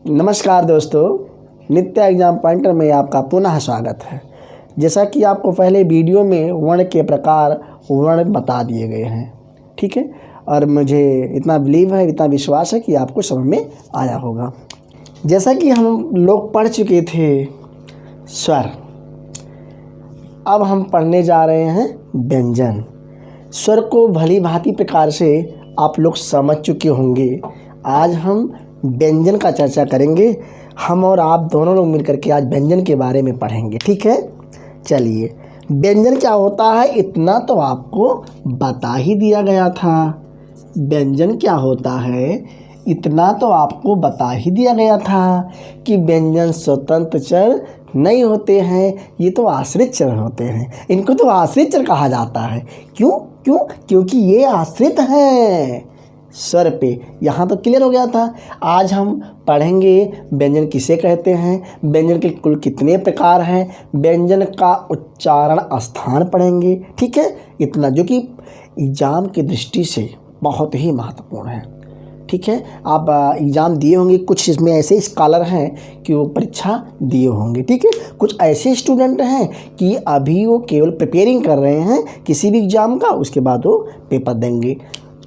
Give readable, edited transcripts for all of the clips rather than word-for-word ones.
नमस्कार दोस्तों, नित्य एग्जाम पॉइंटर में आपका पुनः स्वागत है। जैसा कि आपको पहले वीडियो में वर्ण के प्रकार वर्ण बता दिए गए हैं, ठीक है। और मुझे इतना बिलीव है, इतना विश्वास है कि आपको समझ में आया होगा। जैसा कि हम लोग पढ़ चुके थे स्वर, अब हम पढ़ने जा रहे हैं व्यंजन। स्वर को भली भांति प्रकार से आप लोग समझ चुके होंगे। आज हम व्यंजन का चर्चा करेंगे। हम और आप दोनों लोग मिलकर के आज व्यंजन के बारे में पढ़ेंगे, ठीक है। चलिए, व्यंजन क्या होता है इतना तो आपको बता ही दिया गया था। व्यंजन क्या होता है इतना तो आपको बता ही दिया गया था कि व्यंजन स्वतंत्र चर नहीं होते हैं, ये तो आश्रित चर होते हैं। इनको तो आश्रित चर कहा जाता है। क्योंकि ये आश्रित हैं स्वर पे। यहाँ तो क्लियर हो गया था। आज हम पढ़ेंगे व्यंजन किसे कहते हैं, व्यंजन के कुल कितने प्रकार हैं, व्यंजन का उच्चारण स्थान पढ़ेंगे, ठीक है। इतना जो कि एग्जाम की दृष्टि से बहुत ही महत्वपूर्ण है, ठीक है। आप एग्ज़ाम दिए होंगे, कुछ इसमें ऐसे स्कॉलर हैं कि वो परीक्षा दिए होंगे, ठीक है। कुछ ऐसे स्टूडेंट हैं कि अभी वो केवल प्रिपेयरिंग कर रहे हैं किसी भी एग्ज़ाम का, उसके बाद वो पेपर देंगे।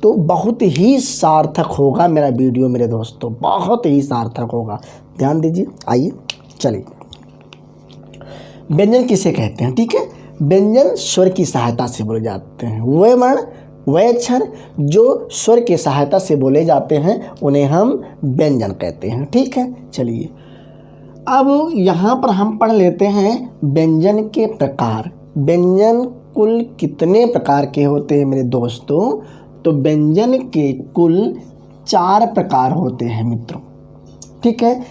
तो बहुत ही सार्थक होगा मेरा वीडियो मेरे दोस्तों, बहुत ही सार्थक होगा, ध्यान दीजिए। आइए चलिए, व्यंजन किसे कहते हैं, ठीक है। व्यंजन स्वर की सहायता से बोले जाते हैं। वह वर्ण वह अक्षर जो स्वर की सहायता से बोले जाते हैं उन्हें हम व्यंजन कहते हैं, ठीक है। चलिए, अब यहाँ पर हम पढ़ लेते हैं व्यंजन के प्रकार। व्यंजन कुल कितने प्रकार के होते हैं मेरे दोस्तों? तो व्यंजन के कुल 4 प्रकार होते हैं मित्रों, ठीक है।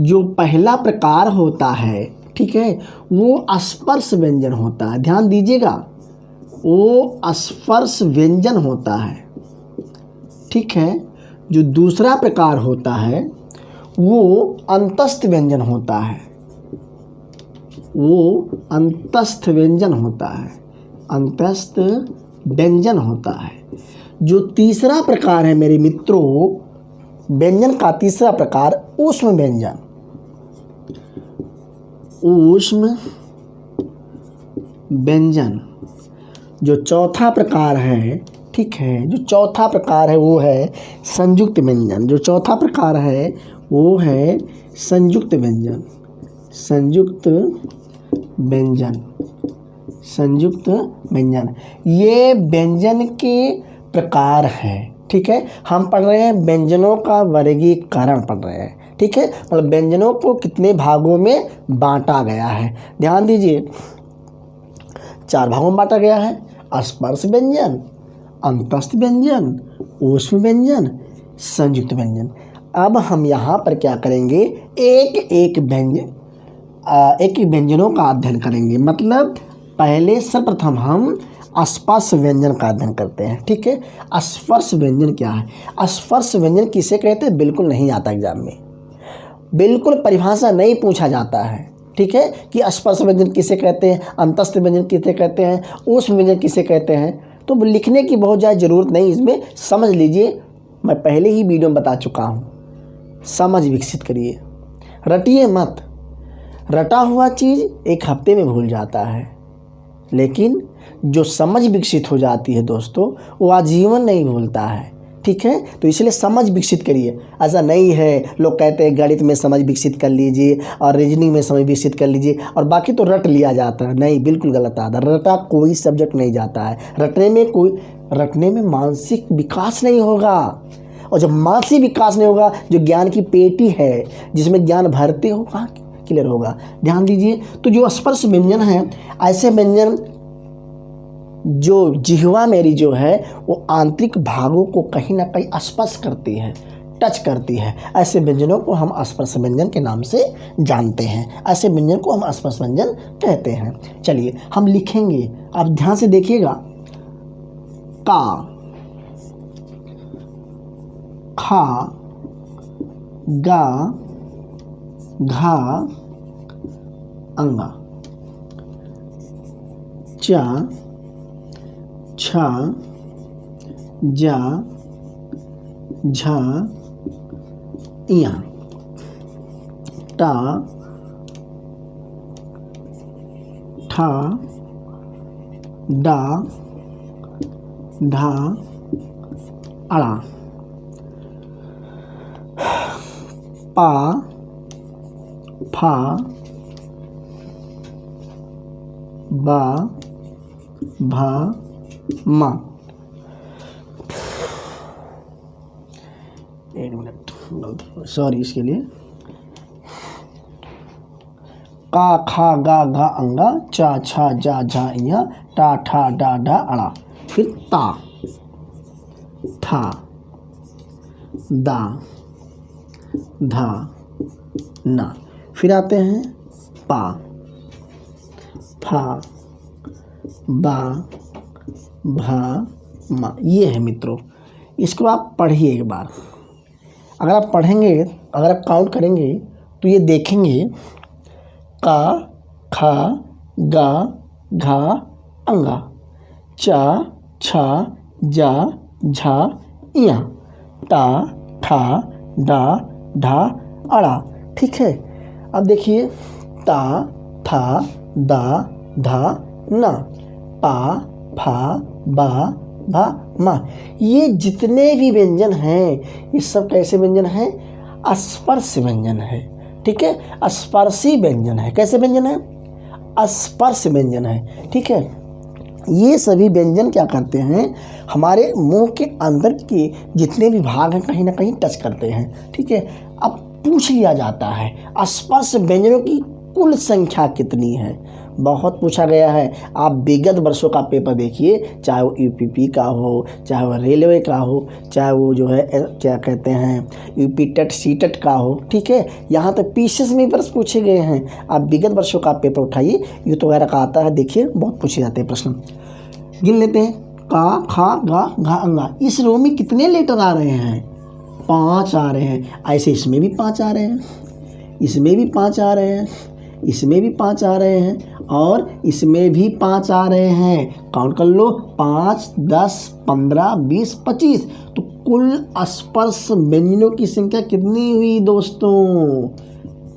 जो पहला प्रकार होता है, ठीक है, वो स्पर्श व्यंजन होता है। ध्यान दीजिएगा, वो स्पर्श व्यंजन होता है, ठीक है। जो दूसरा प्रकार होता है वो अंतस्थ व्यंजन होता है, वो अंतस्थ व्यंजन होता है, अंतस्थ व्यंजन होता है। जो तीसरा प्रकार है मेरे मित्रों, व्यंजन का तीसरा प्रकार ऊष्म व्यंजन, ऊष्म व्यंजन। जो चौथा प्रकार है, ठीक है, जो चौथा प्रकार है वो है संयुक्त व्यंजन। जो चौथा प्रकार है वो है संयुक्त व्यंजन, संयुक्त व्यंजन, संयुक्त व्यंजन। ये व्यंजन के प्रकार हैं, ठीक है। हम पढ़ रहे हैं व्यंजनों का वर्गीकरण पढ़ रहे हैं, ठीक है। मतलब व्यंजनों को कितने भागों में बांटा गया है, ध्यान दीजिए। 4 भागों में बांटा गया है: स्पर्श व्यंजन, अंतस्थ व्यंजन, ऊष्म व्यंजन, संयुक्त व्यंजन। अब हम यहाँ पर क्या करेंगे, एक व्यंजनों का अध्ययन करेंगे। मतलब पहले सर्वप्रथम हम स्पर्श व्यंजन का अध्ययन करते हैं, ठीक है। स्पर्श व्यंजन क्या है? स्पर्श व्यंजन किसे कहते हैं बिल्कुल नहीं आता एग्जाम में, बिल्कुल परिभाषा नहीं पूछा जाता है, ठीक है, कि स्पर्श व्यंजन किसे कहते हैं, अंतस्थ व्यंजन किसे कहते हैं, ऊष्म व्यंजन किसे कहते हैं। तो लिखने की बहुत ज़्यादा ज़रूरत नहीं, इसमें समझ लीजिए। मैं पहले ही वीडियो में बता चुका हूँ, समझ विकसित करिए, रटिए मत। रटा हुआ चीज़ एक हफ्ते में भूल जाता है, लेकिन जो समझ विकसित हो जाती है दोस्तों, वो आजीवन नहीं भूलता है, ठीक है। तो इसलिए समझ विकसित करिए। ऐसा नहीं है, लोग कहते हैं गणित में समझ विकसित कर लीजिए और रीजनिंग में समझ विकसित कर लीजिए और बाकी तो रट लिया जाता है। नहीं, बिल्कुल गलत आता है। रटा कोई सब्जेक्ट नहीं जाता है। रटने में मानसिक विकास नहीं होगा, और जब मानसिक विकास नहीं होगा, जो ज्ञान की पेटी है जिसमें ज्ञान भरते हो, कहाँ क्लियर होगा। ध्यान दीजिए। तो जो स्पर्श व्यंजन है, ऐसे व्यंजन जो जिह्वा मेरी जो है वो आंतरिक भागों को कहीं ना कहीं स्पर्श करती है, टच करती है, ऐसे व्यंजनों को हम स्पर्श व्यंजन के नाम से जानते हैं। ऐसे व्यंजन को हम स्पर्श व्यंजन कहते हैं। चलिए हम लिखेंगे, आप ध्यान से देखिएगा। का, खा, गा, घा, अंगा, चा, छा, जा, झा, इया। टा ठा डा ढा अड़ा, पा फा बा भा मा। एक मिनट, सॉरी इसके लिए। का खा गा घा अंगा, चा छा जा झा इया, टा ठा डा ढा अड़ा। फिर ता था दा धा ना। फिर आते हैं पा फा बा भा मा। ये है मित्रों, इसको आप पढ़िए एक बार। अगर आप पढ़ेंगे, अगर आप काउंट करेंगे तो ये देखेंगे का खा गा घा अंगा, चा छा जा झा इया, टा ठा डा ढा अड़ा। ठीक है, अब देखिए ता था दा धा ना, पा फा बा भा मा। ये जितने भी व्यंजन हैं ये सब कैसे व्यंजन हैं? स्पर्श व्यंजन है। ठीक है, स्पर्शी व्यंजन है। कैसे व्यंजन है? स्पर्श व्यंजन है। ठीक है, ये सभी व्यंजन क्या करते हैं? हमारे मुंह के अंदर के जितने भी भाग हैं कहीं ना कहीं टच करते हैं। ठीक है, अब पूछ लिया जाता है स्पर्श व्यंजनों की कुल संख्या कितनी है? बहुत पूछा गया है। आप विगत वर्षों का पेपर देखिए, चाहे वो यूपीपी का हो, चाहे वो रेलवे का हो, चाहे वो जो है क्या कहते हैं यूपी टेट सीटेट का हो। ठीक है, यहाँ तक पीसेस में प्रश्न पूछे गए हैं। आप विगत वर्षों का पेपर उठाइए, यूथ वगैरह का आता है, देखिए बहुत पूछे जाते हैं प्रश्न। गिन लेते हैं। का खा गा घा अंगा, इस रो में कितने लेटर आ रहे हैं? 5 आ रहे हैं। ऐसे इसमें भी 5 आ रहे हैं, इसमें भी 5 आ रहे हैं, इसमें भी 5 आ रहे हैं और इसमें भी 5 आ रहे हैं। काउंट कर लो, 5 10 15 20 25। तो कुल स्पर्श व्यंजनों की संख्या कितनी हुई दोस्तों?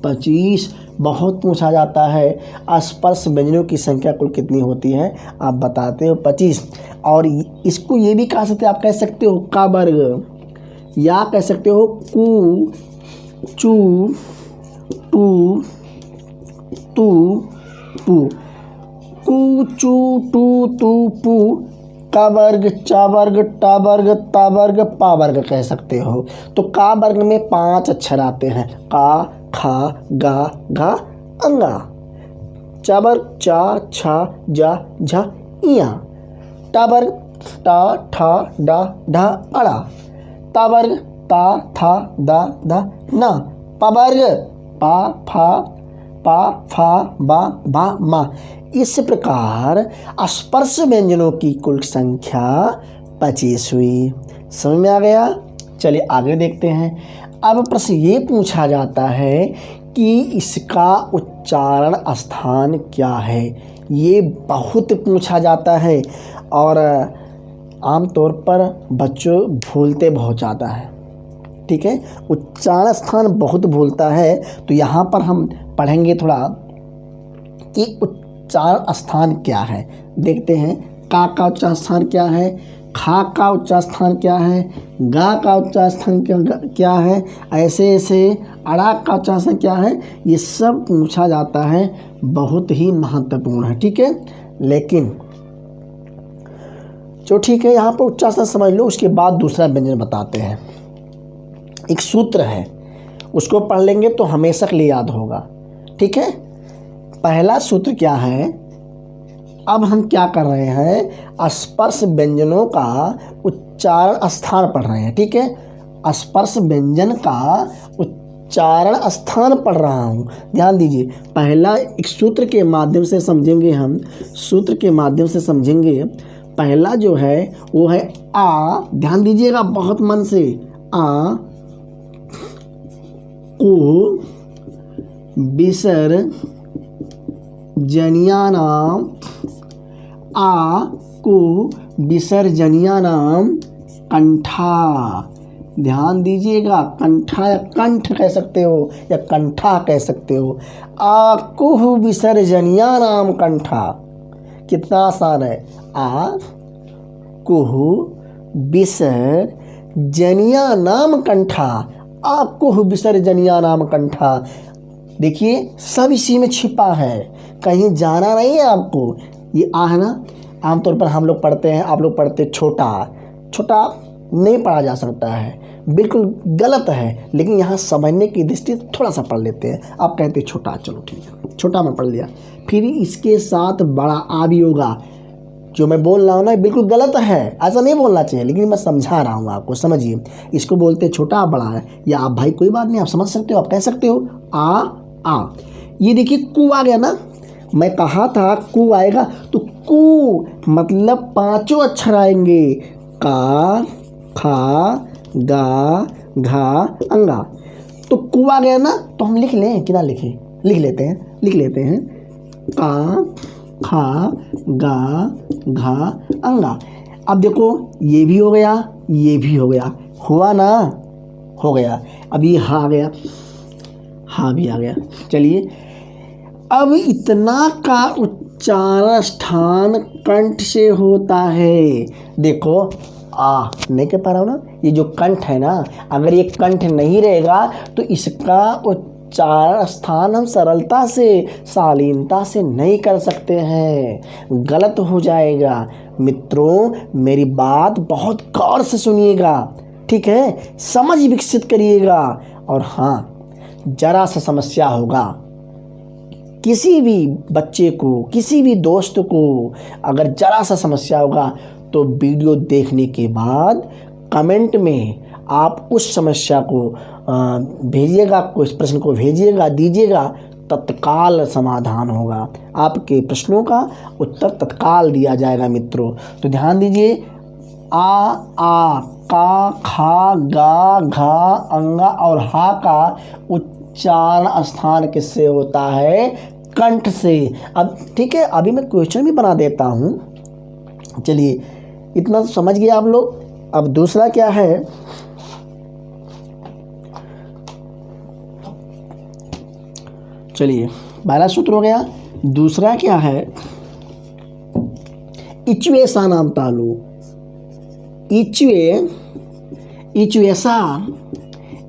25। बहुत पूछा जाता है स्पर्श व्यंजनों की संख्या कुल कितनी होती है? आप बताते हो 25। और इसको ये भी कह सकते, आप कह सकते हो का वर्ग, या कह सकते हो कु चू टू तू पू। कु चू टू तू पू, का वर्ग चा वर्ग टा वर्ग ता वर्ग पा वर्ग कह सकते हो। तो का वर्ग में 5 अक्षर आते हैं, का खा गा घा अंगा, चा वर्ग चा छा जा झा इया, टा वर्ग टा ठा डा ढा अड़ा, ता वर्ग ता था दा धा ना, पा वर्ग पा फा बा भा मा। इस प्रकार स्पर्श व्यंजनों की कुल संख्या 25 हुई। समझ में आ गया? चलिए आगे देखते हैं। अब प्रश्न ये पूछा जाता है कि इसका उच्चारण स्थान क्या है? ये बहुत पूछा जाता है और आमतौर पर बच्चों भूलते बहुत ज़्यादा है। ठीक है, उच्चारण स्थान बहुत भूलता है। तो यहाँ पर हम पढ़ेंगे थोड़ा कि उच्चारण स्थान क्या है। देखते हैं, का उच्चारण स्थान क्या है, खा का उच्चारण स्थान क्या है, गा का उच्चारण स्थान क्या है, ऐसे ऐसे अड़ा का उच्चारण स्थान क्या है, ये सब पूछा जाता है। बहुत ही महत्वपूर्ण है। ठीक है, लेकिन जो ठीक है यहाँ पर उच्चारण स्थान समझ लो, उसके बाद दूसरा व्यंजन बताते हैं। एक सूत्र है, उसको पढ़ लेंगे तो हमेशा के लिए याद होगा। ठीक है, पहला सूत्र क्या है? अब हम क्या कर रहे हैं? स्पर्श व्यंजनों का उच्चारण स्थान पढ़ रहे हैं। ठीक है, स्पर्श व्यंजन का उच्चारण स्थान पढ़ रहा हूँ। ध्यान दीजिए, पहला एक सूत्र के माध्यम से समझेंगे हम, सूत्र के माध्यम से समझेंगे। पहला जो है वो है आ, ध्यान दीजिएगा बहुत मन से, आ को विसर्जनियानाम, आ को विसर्जनियानाम कंठा, ध्यान दीजिएगा, कंठा या कंठ कह सकते हो या कंठा कह सकते हो। आकुह विसर्जनिया नाम कंठा, कितना आसान है। आ कुह विसर्जनिया नाम कंठा, आकुह विसर्जनिया नाम कंठा। देखिए सब इसी में छिपा है, कहीं जाना नहीं है आपको। ये आ है ना, आमतौर पर हम लोग पढ़ते हैं, आप लोग पढ़ते छोटा, छोटा नहीं पढ़ा जा सकता है, बिल्कुल गलत है। लेकिन यहाँ समझने की दृष्टि थोड़ा सा पढ़ लेते हैं। आप कहते छोटा, चलो ठीक है, छोटा मैं पढ़ लिया। फिर इसके साथ बड़ा आ भी होगा। जो मैं बोल रहा हूँ ना बिल्कुल गलत है, ऐसा नहीं बोलना चाहिए, लेकिन मैं समझा रहा हूँ आपको, समझिए। इसको बोलते छोटा बड़ा है, या आप भाई कोई बात नहीं, आप समझ सकते हो, आप कह सकते हो आ। ये देखिए कु आ गया ना, मैं कहा था कु आएगा, तो कु मतलब 5 अक्षर आएंगे, का खा गा घा अंगा। तो कु आ गया ना, तो हम लिख लें कि ना लिखें, लिख लेते हैं का खा गा घा अंगा। अब देखो ये भी हो गया, ये भी हो गया, हुआ ना, हो गया। अब ये हा आ गया, हा भी आ गया। चलिए अब इतना का उच्चारण स्थान कंठ से होता है। देखो आ नहीं कह पा रहा हूँ ना, ये जो कंठ है ना, अगर ये कंठ नहीं रहेगा तो इसका उच्चारण स्थान हम सरलता से, शालीनता से नहीं कर सकते हैं, गलत हो जाएगा। मित्रों मेरी बात बहुत गौर से सुनिएगा, ठीक है, समझ विकसित करिएगा। और हाँ, जरा सा समस्या होगा, किसी भी बच्चे को, किसी भी दोस्त को अगर जरा सा समस्या होगा तो वीडियो देखने के बाद कमेंट में आप उस समस्या को भेजिएगा, उस प्रश्न को भेजिएगा, दीजिएगा, तत्काल समाधान होगा। आपके प्रश्नों का उत्तर तत्काल दिया जाएगा मित्रों। तो ध्यान दीजिए, आ का खा गा घा अंगा और हा का उच्चारण स्थान किससे होता है? कंठ से। अब ठीक है, अभी मैं क्वेश्चन भी बना देता हूँ। चलिए इतना तो समझ गए आप लोग। अब दूसरा क्या है, चलिए पहला सूत्र हो गया। दूसरा क्या है, इचवे सा नाम तालु,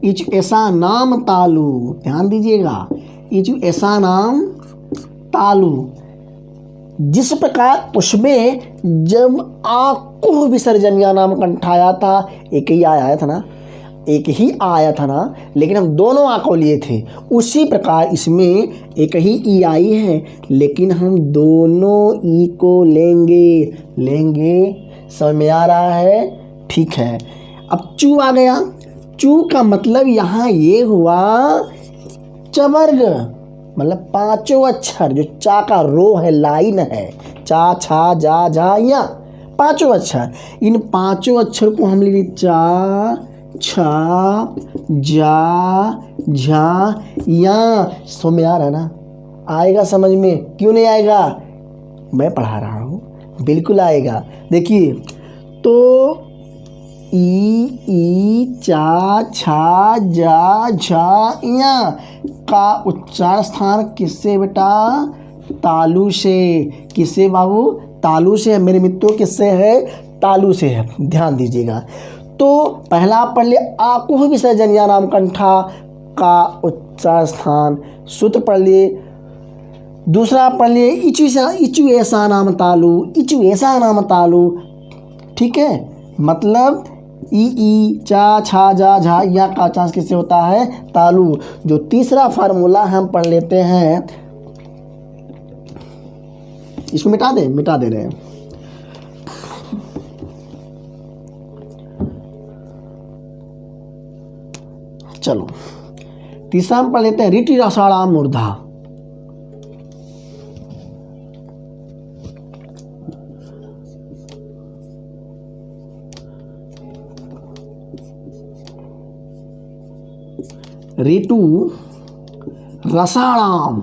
इचवेसा नाम तालु, ध्यान दीजिएगा, इचवेसा नाम तालु। जिस प्रकार उसमें जब आकुह विसर्जनिया नाम कंठ आया था, एक ही आया था ना, एक ही आया था ना, लेकिन हम दोनों आ को लिए थे। उसी प्रकार इसमें एक ही ई आई है, लेकिन हम दोनों ई को लेंगे। समझ में आ रहा है? ठीक है। अब चू आ गया। चू का मतलब यहाँ ये हुआ चवर्ग, मतलब 5 अक्षर, जो चा का रो है, लाइन है, चा छा जा झा या 5 अक्षर। इन 5 अक्षर को हम ले चा छा जा झा या। समझ में आ रहा है ना? आएगा समझ में? क्यों नहीं आएगा? मैं पढ़ा रहा हूँ, बिल्कुल आएगा। देखिए तो ई चा छा जा झा या का उच्चारण स्थान किससे बेटा? तालु से। किससे बाबू? तालु से। मेरे मित्रों किससे है? तालु से है। ध्यान दीजिएगा। तो पहला आप पढ़ लिया आकुह विसर्जनिया नाम कंठा का उच्चारण स्थान, सूत्र पढ़ लिए। दूसरा आप पढ़ लिए इचुएसा नाम तालु, इचुएसा नाम तालु, ठीक है, मतलब ई चा छा जा झा या का चांस किससे होता है? तालु। जो तीसरा फार्मूला हम पढ़ लेते हैं, इसको मिटा दे रहे हैं। चलो तीसरा हम पढ़ लेते हैं रीति रसाड़ा मूर्धा। ऋतु रसाणाम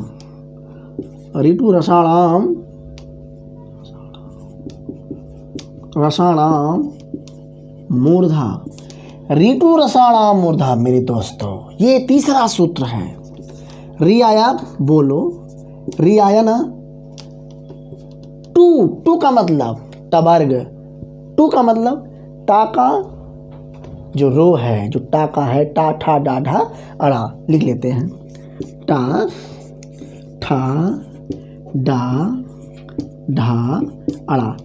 मूर्धा। ऋतु रसाणाम मूर्धा मेरे दोस्तों, ये तीसरा सूत्र है। री आया, बोलो, री आया ना। टू का मतलब टवर्ग, टू का मतलब टा का जो रो है, जो टा का है, टा ठा डा ढा अड़ा, लिख लेते हैं। टा ठा डा ढा अड़ा।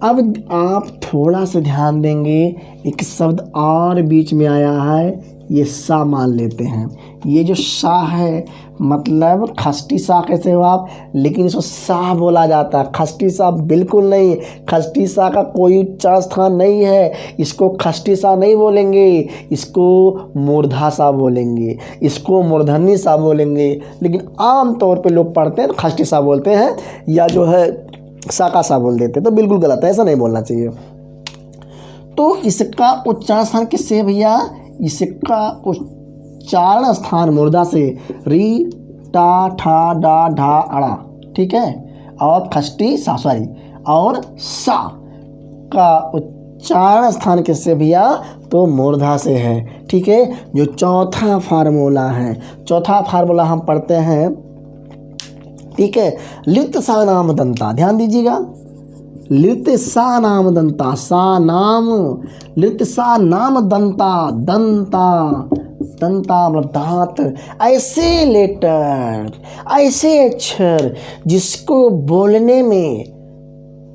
अब आप थोड़ा सा ध्यान देंगे, एक शब्द और बीच में आया है, ये सा मान लेते हैं। ये जो सा है मतलब खष्टी सा कैसे हो आप, लेकिन इसको सा बोला जाता है। खष्टी सा बिल्कुल नहीं, खष्टी सा का कोई उच्चार स्थान नहीं है, इसको खष्टी सा नहीं बोलेंगे, इसको मूर्धा सा बोलेंगे, इसको मूर्धन्य सा बोलेंगे। लेकिन आम तौर पे लोग पढ़ते हैं तो खष्टी सा बोलते हैं, या जो है सा का सा बोल देते हैं, तो बिल्कुल गलत है, ऐसा नहीं बोलना चाहिए। तो इसका उच्चारण स्थान किससे है भैया, इसका उच्चारण स्थान मूर्धा से, री टा ठा डा ढा अड़ा, ठीक है। और खष्टी सा, सॉरी, और सा का उच्चारण स्थान किससे भैया, तो मूर्धा से है, ठीक है। जो चौथा फार्मूला है, चौथा फार्मूला हम पढ़ते हैं, ठीक है। लित सा नाम दंता, ध्यान दीजिएगा, लित सा नाम दंता, सा नाम, लित सा नाम दंता, दंता, दंता मतलब दांत। ऐसे लेटर, ऐसे अक्षर जिसको बोलने में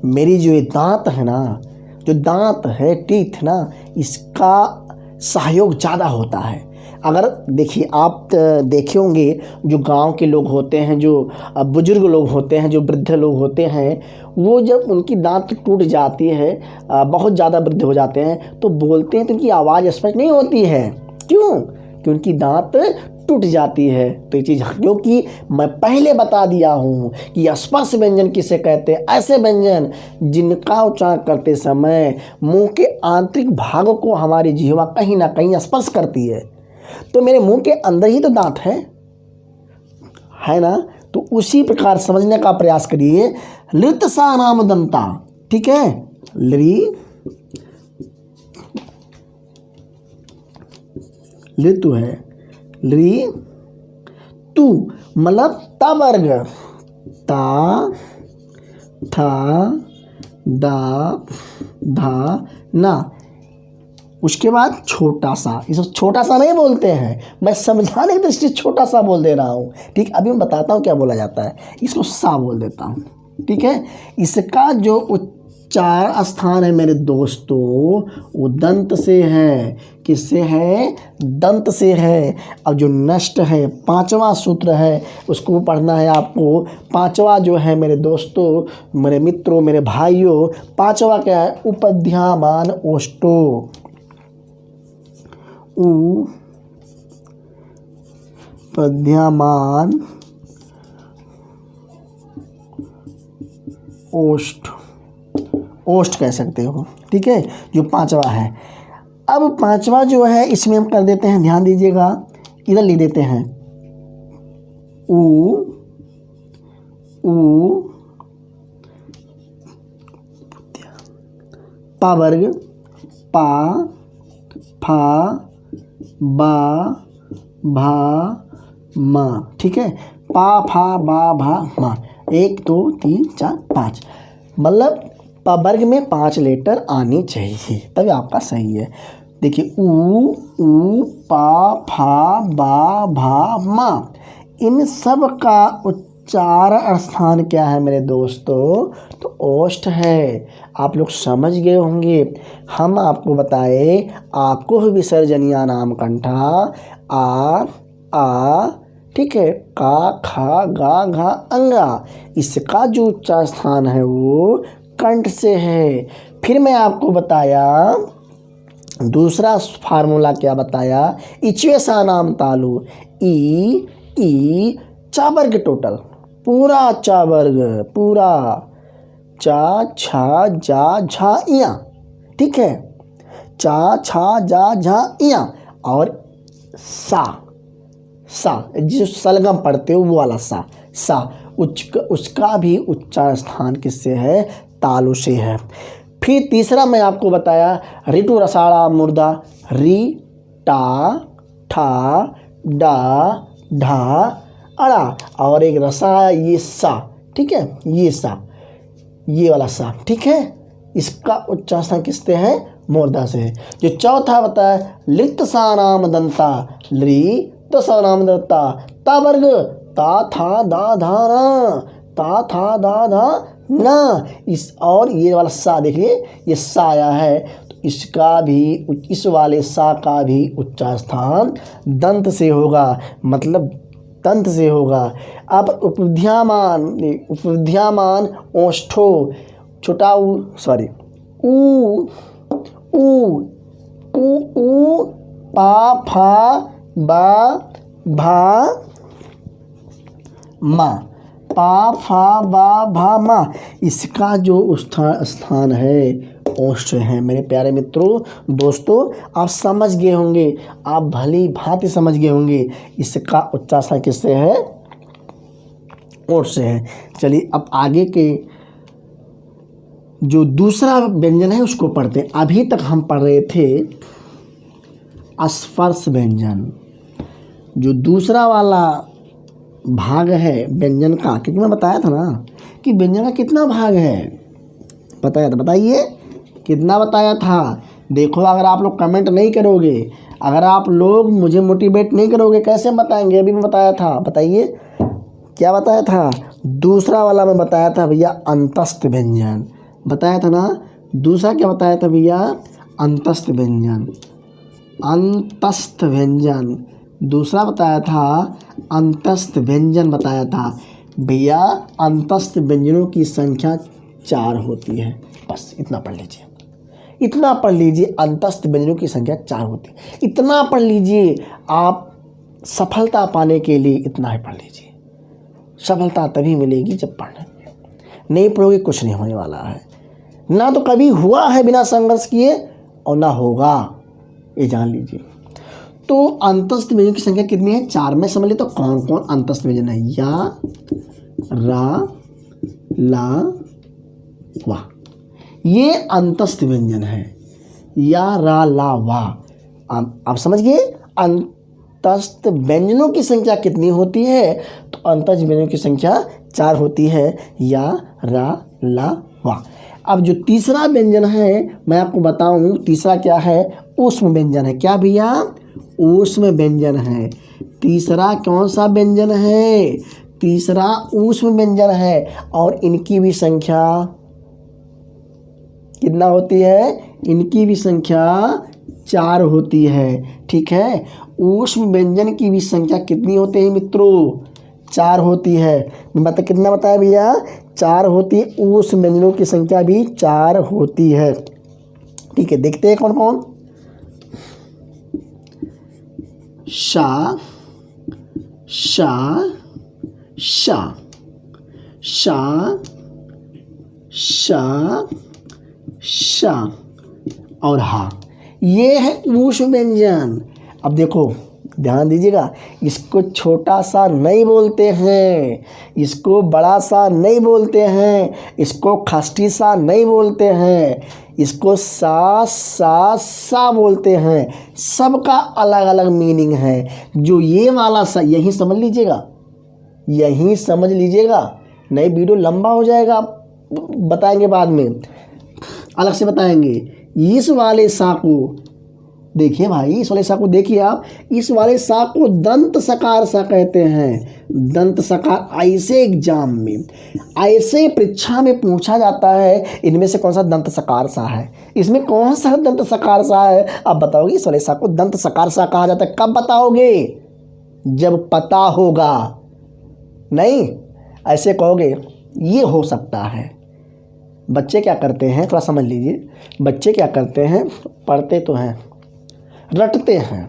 मेरी जो ये दांत है ना, जो दांत है, टीथ ना, इसका सहयोग ज़्यादा होता है। अगर देखिए, आप देखे होंगे जो गांव के लोग होते हैं, जो बुजुर्ग लोग होते हैं, जो वृद्ध लोग होते हैं, वो जब उनकी दांत टूट जाती है, बहुत ज़्यादा वृद्ध हो जाते हैं, तो बोलते हैं तो उनकी आवाज़ स्पष्ट नहीं होती है। क्यों? कि उनकी दांत टूट जाती है। तो ये चीज़, क्योंकि मैं पहले बता दिया हूँ कि स्पर्श व्यंजन किसे कहते हैं, ऐसे व्यंजन जिनका उच्चारण करते समय मुंह के आंतरिक भागों को हमारी जिह्वा कहीं ना कहीं स्पर्श करती है। तो मेरे मुंह के अंदर ही तो दांत है ना। तो उसी प्रकार समझने का प्रयास करिए। लित सा नाम दंता, ठीक है, लितु है, ली तू मतलब ता वर्ग, ता था दा धा ना। उसके बाद छोटा सा, इसको छोटा सा नहीं बोलते हैं, मैं समझाने की दृष्टि से छोटा सा बोल दे रहा हूँ, ठीक। अभी मैं बताता हूँ क्या बोला जाता है, इसको सा बोल देता हूँ, ठीक है। इसका जो उच्चारण स्थान है मेरे दोस्तों, वो दंत से है। किससे है? दंत से है। अब जो नष्ट है, पांचवा सूत्र है, उसको पढ़ना है आपको। पांचवा जो है मेरे दोस्तों, मेरे मित्रों, मेरे भाइयों, पांचवा क्या है? उपध्यामान ओष्टो, उपध्यामान ओष्ठ, ओष्ठ कह सकते हो, ठीक है, जो पांचवा है। अब पांचवा जो है इसमें हम कर देते हैं, ध्यान दीजिएगा, इधर लिख देते हैं उ पा वर्ग, पा फा बा भा मा, ठीक है। पा फा बा भा मा, 1 2 3 4 5, मतलब पा वर्ग में 5 लेटर आनी चाहिए, तभी आपका सही है। देखिए, उ पा फा बा भा मा, इन सब का उच्चारण स्थान क्या है मेरे दोस्तों? तो ओष्ठ है। आप लोग समझ गए होंगे। हम आपको बताए आकुह विसर्जनीय नाम कंठा, आ, ठीक है, का खा गा घा अंगा, इसका जो उच्चारण स्थान है वो कंठ से है। फिर मैं आपको बताया दूसरा फार्मूला, क्या बताया? इचवे सा नाम तालु, ई चा वर्ग टोटल, पूरा चा वर्ग, पूरा चा छा जा झा इया, ठीक है, चा छा जा झा इया, और सा जो सलगम पढ़ते हो वो वाला सा उसका भी उच्चारण स्थान किससे है? तालु से है। फिर तीसरा मैं आपको बताया ऋतु रसाड़ा मुर्दा, री टा ठा डा ढा अड़ा, और एक रसा ये सा, ठीक है, ये सा, ये वाला सा, ठीक है, इसका उच्चारण किससे है? मूर्धा से है। जो चौथा बताया लित सा नाम दंता, ली तो सा नाम दंता, ता वर्ग ता था दा धा ना, ता था दा धा ना, इस और ये वाला सा देखिए ये सा आया है, तो इसका भी इस वाले सा का भी उच्चारण दंत से होगा, मतलब दंत से होगा। अब उपविद्यमान ओष्ठो छोटा ऊ सॉरी ऊ ऊ ऊ ऊ पा फा बा भा मा, पा फा बा भा मा, इसका जो स्थान है ओष्ठ है। मेरे प्यारे मित्रों दोस्तों, आप समझ गए होंगे, आप भली भांति समझ गए होंगे इसका उच्चारण किससे है? ओष्ठ से है। चलिए अब आगे के जो दूसरा व्यंजन है उसको पढ़ते हैं। अभी तक हम पढ़ रहे थे स्पर्श व्यंजन, जो दूसरा वाला भाग है व्यंजन का, क्योंकि मैं बताया था ना कि व्यंजन का कितना भाग है, बताया था, बताइए कितना बताया था। देखो अगर आप लोग कमेंट नहीं करोगे, अगर आप लोग मुझे मोटिवेट नहीं करोगे कैसे बताएंगे? अभी मैं बताया था, बताइए क्या बताया था? दूसरा वाला मैं बताया था भैया अंतस्थ व्यंजन, बताया था ना। दूसरा क्या बताया था भैया? अंतस्थ व्यंजन, अंतस्थ व्यंजन दूसरा बताया था, अंतस्थ व्यंजन बताया था भैया। अंतस्थ व्यंजनों की संख्या 4 होती है, बस इतना पढ़ लीजिए, इतना पढ़ लीजिए, अंतस्थ व्यंजनों की संख्या 4 होती है, इतना पढ़ लीजिए। आप सफलता पाने के लिए इतना ही पढ़ लीजिए। सफलता तभी मिलेगी जब पढ़ना, नहीं पढ़ोगे कुछ नहीं होने वाला है, ना तो कभी हुआ है बिना संघर्ष किए और ना होगा, ये जान लीजिए। तो अंतस्थ व्यंजन की संख्या कितनी है? 4 में समझ ले तो कौन कौन अंतस्थ व्यंजन है? या रा ला वा, ये अंतस्थ व्यंजन है। या रा ला वा, आप समझ गए। अंतस्थ व्यंजनों की संख्या कितनी होती है? तो अंतस्थ व्यंजनों की संख्या 4 होती है, या रा ला वा। अब जो तीसरा व्यंजन है मैं आपको बताऊं, तीसरा क्या है? ऊष्म व्यंजन है। क्या भैया? ऊष्म व्यंजन है। तीसरा कौन सा व्यंजन है? तीसरा ऊष्म व्यंजन है, और इनकी भी संख्या कितना होती है? इनकी भी संख्या 4 होती है, ठीक है। ऊष्म व्यंजन की भी संख्या कितनी होती है मित्रों? 4 होती है। मैं कितना बताया भैया? 4 होती है। ऊष्म व्यंजनों की संख्या भी 4 होती है, ठीक है। देखते हैं कौन कौन। शा शा शा शा शा शा और हा, ये है ऊष्म व्यंजन। अब देखो ध्यान दीजिएगा, इसको छोटा सा नहीं बोलते हैं, इसको बड़ा सा नहीं बोलते हैं, इसको खष्टी सा नहीं बोलते हैं, इसको सा बोलते हैं। सबका अलग अलग मीनिंग है। जो ये वाला सा, यही समझ लीजिएगा, यही समझ लीजिएगा, नहीं वीडियो लंबा हो जाएगा, बताएंगे बाद में, अलग से बताएंगे। इस वाले सा को देखिए भाई, इस वाले सा को देखिए आप, इस वाले सा को दंत सकार सा कहते हैं। दंत सकार ऐसे एग्जाम में, ऐसे परीक्षा में पूछा जाता है, इनमें से कौन सा दंत सकार सा है, इसमें कौन सा दंत सकार सा है? आप बताओगे इस वाले सा को दंत सकार सा कहा जाता है। कब बताओगे? जब पता होगा, नहीं ऐसे कहोगे ये हो सकता है। बच्चे क्या करते हैं, थोड़ा समझ लीजिए, बच्चे क्या करते हैं, पढ़ते तो हैं, रटते हैं,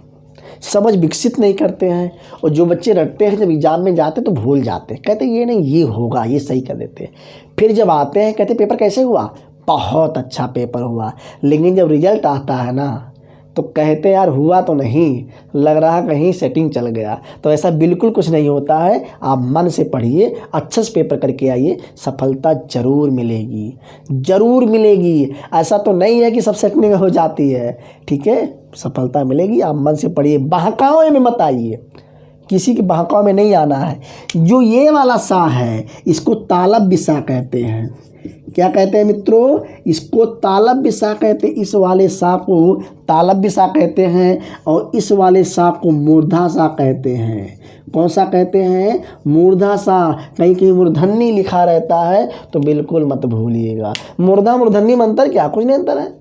समझ विकसित नहीं करते हैं। और जो बच्चे रटते हैं जब एग्जाम में जाते तो भूल जाते हैं, कहते ये नहीं ये होगा, ये सही कर देते हैं। फिर जब आते हैं कहते पेपर कैसे हुआ? बहुत अच्छा पेपर हुआ। लेकिन जब रिजल्ट आता है ना, तो कहते यार हुआ तो नहीं, लग रहा कहीं सेटिंग चल गया। तो ऐसा बिल्कुल कुछ नहीं होता है। आप मन से पढ़िए, अच्छे से पेपर करके आइए, सफलता ज़रूर मिलेगी, ज़रूर मिलेगी। ऐसा तो नहीं है कि सब सेटने में हो जाती है, ठीक है, सफलता मिलेगी। आप मन से पढ़िए, बहकावे में मत आइए, किसी के बहकावे में नहीं आना है। जो ये वाला सा है इसको तालब बिसा कहते हैं। क्या कहते हैं मित्रों? इसको तालब बिसा कहते हैं। इस वाले सा को तालब बिसा कहते हैं और इस वाले सा को मूर्धा सा कहते हैं। कौन सा कहते हैं? मूर्धा सा। कहीं कहीं मूर्धन्य लिखा रहता है तो बिल्कुल मत भूलिएगा। मूर्धा मूर्धन्य में अंतर क्या? कुछ नहीं अंतर है।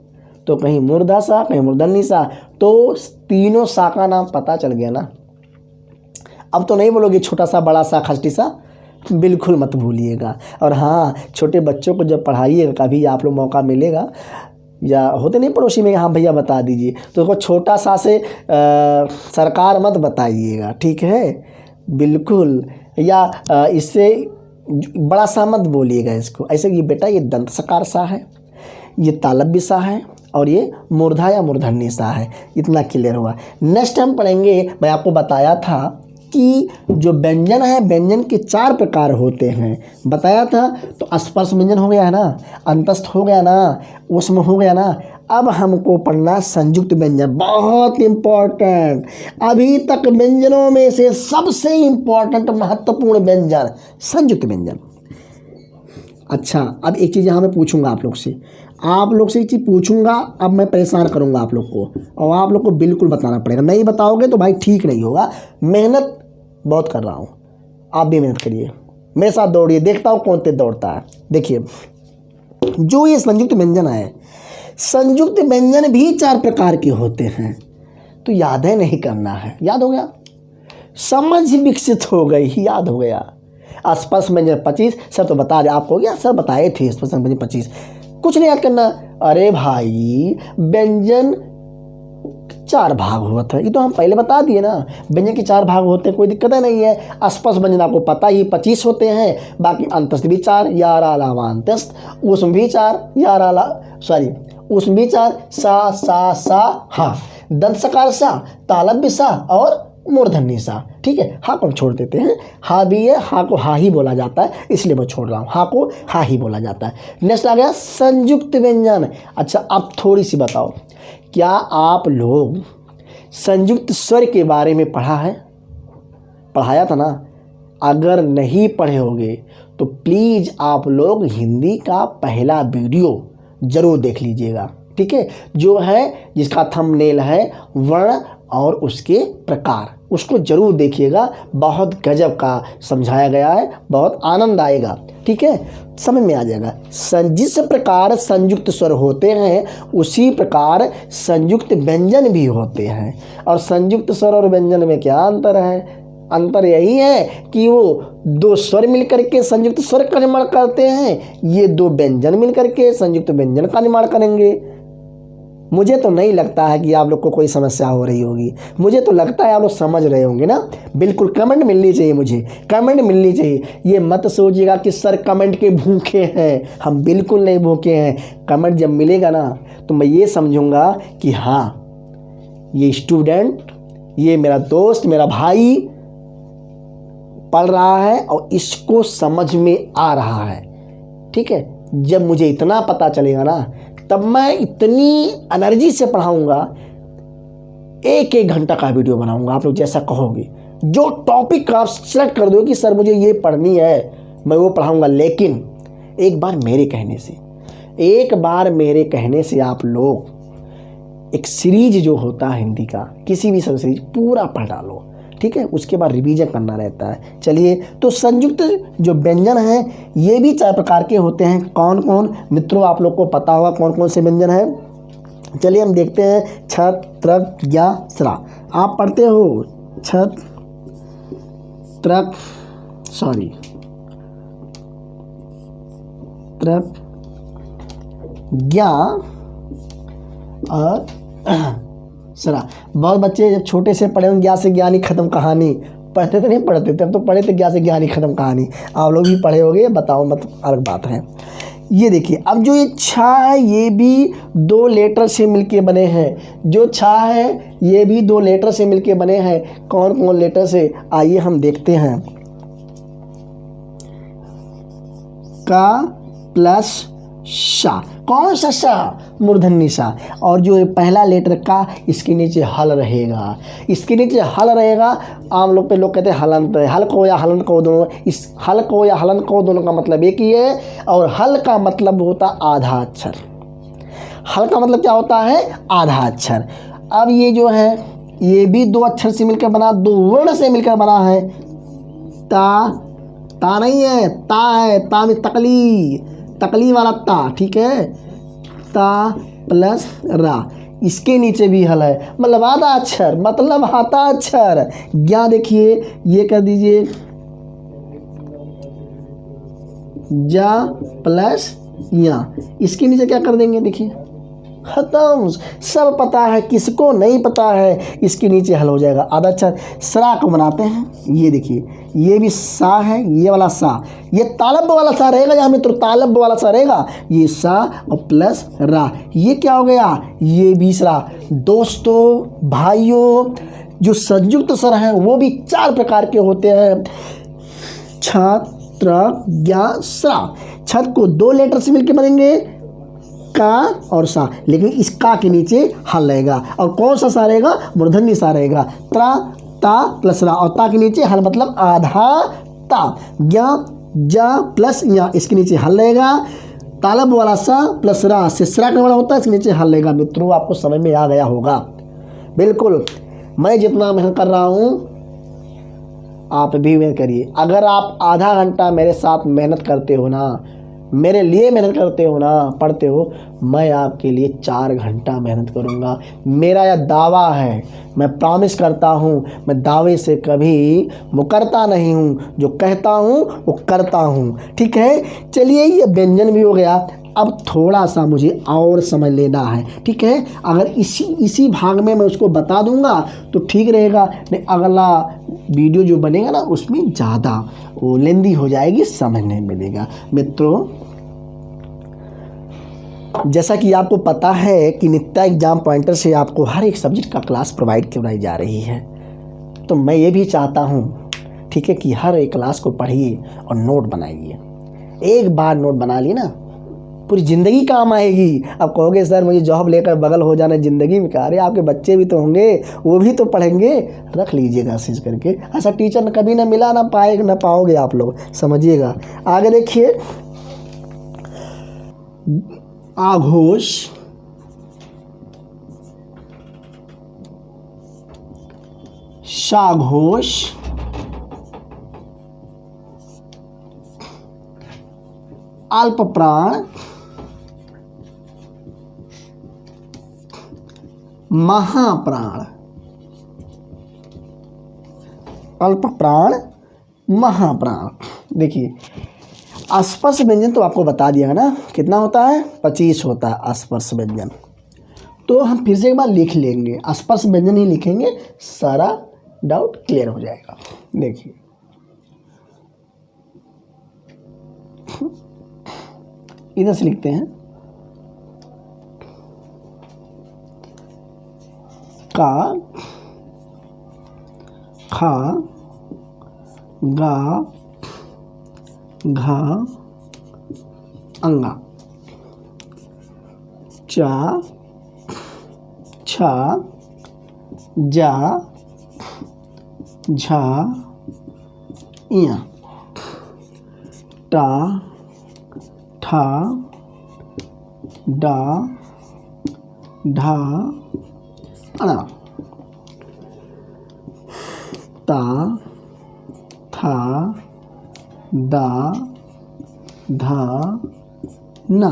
तो कहीं मूर्धा सा, कहीं मूर्धन्य सा। तो तीनों सा का नाम पता चल गया ना। अब तो नहीं बोलोगे छोटा सा, बड़ा सा, खष्टी सा, बिल्कुल मत भूलिएगा। और हाँ, छोटे बच्चों को जब पढ़ाइएगा, कभी आप लोग मौका मिलेगा या होते नहीं पड़ोसी में, हाँ भैया बता दीजिए, तो उसको छोटा सा से सरकार मत बताइएगा, ठीक है, बिल्कुल। या इससे बड़ा सा मत बोलिएगा इसको, ऐसे कि बेटा ये दंत सकार सा है, ये तालब भी सा है और ये मूर्धा या मूर्धन्य सा है। इतना क्लियर हुआ। नेक्स्ट हम पढ़ेंगे, मैं आपको बताया था कि जो व्यंजन है, व्यंजन के 4 प्रकार होते हैं, बताया था। तो स्पर्श व्यंजन हो गया है ना, अंतस्थ हो गया ना, ऊष्म हो गया ना। अब हमको पढ़ना संयुक्त व्यंजन, बहुत इम्पोर्टेंट। अभी तक व्यंजनों में से सबसे इम्पोर्टेंट महत्वपूर्ण व्यंजन संयुक्त व्यंजन। अच्छा, अब एक चीज़ यहाँ मैं पूछूंगा आप लोग से, एक चीज़ पूछूंगा, अब मैं परेशान करूंगा आप लोग को और आप लोग को बिल्कुल बताना पड़ेगा। नहीं बताओगे तो भाई ठीक नहीं होगा। मेहनत बहुत कर रहा हूँ, आप भी मेहनत करिए, मेरे साथ दौड़िए, देखता हूँ कौन तेज दौड़ता है। देखिए, जो ये संयुक्त व्यंजन है, संयुक्त व्यंजन भी 4 प्रकार के होते हैं। तो याद है, नहीं करना है, याद हो गया, समझ विकसित हो गई, याद हो गया। स्पर्श व्यंजन 25, सर तो बता रहे आपको, क्या सर बताए थे, स्पर्श व्यंजन 25, कुछ नहीं याद करना। अरे भाई, व्यंजन 4 भाग होता है, ये तो हम पहले बता दिए ना, व्यंजन के 4 भाग होते हैं, कोई दिक्कत नहीं है। स्पर्श व्यंजन आपको पता ही 25 होते हैं, बाकी अंतस्थ भी 4, यार अलावा अंतस्थ, उसमें भी 4, यार अला उसमें भी 4, सा सा सा हा, दंत सकार सा, तालब भी सा और मूर्धन्य सा, ठीक है। हा को हम छोड़ देते हैं, हा भी है, हा को हा ही बोला जाता है, इसलिए मैं छोड़ रहा हूँ, हा को हा ही बोला जाता है। नेक्स्ट आ गया संयुक्त व्यंजन। अच्छा, अब थोड़ी सी बताओ, क्या आप लोग संयुक्त स्वर के बारे में पढ़ाया था ना? अगर नहीं पढ़े होगे तो प्लीज़ आप लोग हिंदी का पहला वीडियो ज़रूर देख लीजिएगा, ठीक है, जो है जिसका थंबनेल है वर्ण और उसके प्रकार, उसको ज़रूर देखिएगा। बहुत गजब का समझाया गया है, बहुत आनंद आएगा, ठीक है, समझ में आ जाएगा। जिस प्रकार संयुक्त स्वर होते हैं उसी प्रकार संयुक्त व्यंजन भी होते हैं। और संयुक्त स्वर और व्यंजन में क्या अंतर है? अंतर यही है कि वो 2 स्वर मिलकर के संयुक्त स्वर का निर्माण करते हैं, ये 2 व्यंजन मिलकर के संयुक्त व्यंजन का निर्माण करेंगे। मुझे तो नहीं लगता है कि आप लोग को कोई समस्या हो रही होगी, मुझे तो लगता है आप लोग समझ रहे होंगे ना। बिल्कुल कमेंट मिलनी चाहिए, मुझे कमेंट मिलनी चाहिए। ये मत सोचिएगा कि सर कमेंट के भूखे हैं, हम बिल्कुल नहीं भूखे हैं। कमेंट जब मिलेगा ना तो मैं ये समझूंगा कि हाँ, ये स्टूडेंट, ये मेरा दोस्त, मेरा भाई पढ़ रहा है और इसको समझ में आ रहा है, ठीक है। जब मुझे इतना पता चलेगा ना, तब मैं इतनी एनर्जी से पढ़ाऊंगा, 1-1 घंटा का वीडियो बनाऊंगा, आप लोग जैसा कहोगे। जो टॉपिक आप सेलेक्ट कर दो कि सर मुझे ये पढ़नी है, मैं वो पढ़ाऊंगा। लेकिन एक बार मेरे कहने से आप लोग एक सीरीज जो होता है हिंदी का, किसी भी सब सीरीज पूरा पढ़ डालो, ठीक है, उसके बाद रिवीजन करना रहता है। चलिए, तो संयुक्त जो व्यंजन हैं ये भी 4 प्रकार के होते हैं। कौन कौन मित्रों, आप लोग को पता होगा कौन कौन से व्यंजन हैं? चलिए हम देखते हैं। छत, त्रक, ज्ञा, स्रा। आप पढ़ते हो छत, त्रक, ज्ञा और सरा। बहुत बच्चे जब छोटे से पढ़े होंगे, ज्ञा से ज्ञानी खत्म कहानी, पढ़ते तो नहीं पढ़ते थे, हम तो पढ़े थे ज्ञा से ज्ञानी खत्म कहानी। आप लोग भी पढ़े होंगे, बताओ मत, अलग बात है। ये देखिए, अब जो ये छा है ये भी 2 लेटर से मिलके बने हैं। जो छा है ये भी 2 लेटर से मिलके बने हैं। कौन कौन लेटर से, आइए हम देखते हैं। का प्लस शा, कौन सा शा, मूर्धन्य शा। और जो पहला लेटर का, इसके नीचे हल रहेगा, इसके नीचे हल रहेगा। आम लोग पे लोग कहते हैं हलंत, हल को या हलन को दोनों, इस हल को या हलन को दोनों का मतलब एक ही है। और हल का मतलब होता आधा अक्षर, हल का मतलब क्या होता है, आधा अक्षर। अब ये जो है ये भी 2 अक्षर से मिलकर बना, 2 वर्ण से मिलकर बना है। ता, ता नहीं है, ता है, ता में तकली, तकली वाला ता, ठीक है। ता प्लस रा, इसके नीचे भी हल है, मतलब आधा अक्षर, मतलब हाथा अक्षर। ज्ञा देखिए, ये कर दीजिए जा प्लस या, इसके नीचे क्या कर देंगे, देखिए खत्म। सब पता है, किसको नहीं पता है, इसके नीचे हल हो जाएगा आधा अक्षर। सरा को बनाते हैं, ये देखिए ये भी सा है, ये वाला सा, ये तालब वाला सा रहेगा यहाँ मित्रों, तालब वाला सा रहेगा। ये सा और प्लस रा, ये क्या हो गया, ये भी सरा। दोस्तों भाइयों, जो संयुक्त स्वर हैं वो भी 4 प्रकार के होते हैं। छत्र ज्ञा सरा, छत को 2 लेटर से मिलकर बनेंगे, का और सा, लेकिन इस का के नीचे हल रहेगा। और कौन सा सा रहेगा, मूर्धन्य सा रहेगा। त्रा, ता प्लस रा, और ता के नीचे हल मतलब आधा ता। ज्ञा जा प्लस या, इसके नीचे हल रहेगा। तालब वाला सा प्लस रा से सरा का बड़ा होता है, इसके नीचे हल रहेगा। मित्रों आपको समझ में आ गया होगा। बिल्कुल, मैं जितना मेहनत कर रहा हूँ आप भी मेहनत करिए। अगर आप आधा घंटा मेरे साथ मेहनत करते हो ना, मेरे लिए मेहनत करते हो ना, पढ़ते हो, मैं आपके लिए 4 घंटा मेहनत करूँगा। मेरा यह दावा है, मैं प्रॉमिस करता हूँ, मैं दावे से कभी मुकरता नहीं हूँ, जो कहता हूँ वो करता हूँ। ठीक है, चलिए ये व्यंजन भी हो गया। अब थोड़ा सा मुझे और समझ लेना है, ठीक है। अगर इसी भाग में मैं उसको बता दूंगा तो ठीक रहेगा, नहीं अगला वीडियो जो बनेगा ना उसमें ज़्यादा वो लेंदी हो जाएगी, समझ नहीं मिलेगा। मित्रों जैसा कि आपको पता है कि नित्या एग्जाम पॉइंटर से आपको हर एक सब्जेक्ट का क्लास प्रोवाइड कराई जा रही है, तो मैं ये भी चाहता हूँ, ठीक है, कि हर एक क्लास को पढ़िए और नोट बनाइए। एक बार नोट बना ली ना पूरी ज़िंदगी काम आएगी। अब कहोगे सर मुझे जॉब लेकर बगल हो जाना ज़िंदगी में, कह रहे आपके बच्चे भी तो होंगे, वो भी तो पढ़ेंगे, रख लीजिएगा सीज करके। ऐसा टीचर कभी ना मिला, ना पाएगा, ना पाओगे आप लोग, समझिएगा। आगे देखिए, आघोष, साघोष, अल्प प्राण, महाप्राण, अल्प प्राण, महाप्राण। देखिए स्पर्श व्यंजन तो आपको बता दिया ना, कितना होता है, 25 होता है स्पर्श व्यंजन। तो हम फिर से एक बार लिख लेंगे, स्पर्श व्यंजन ही लिखेंगे, सारा डाउट क्लियर हो जाएगा। देखिए इधर से लिखते हैं, का, खा, गा, घा, अंगा, चा, छा, जा, झा, इया, टा, ठा, डा, ढा, अना, ता, था, दा, धा, ना,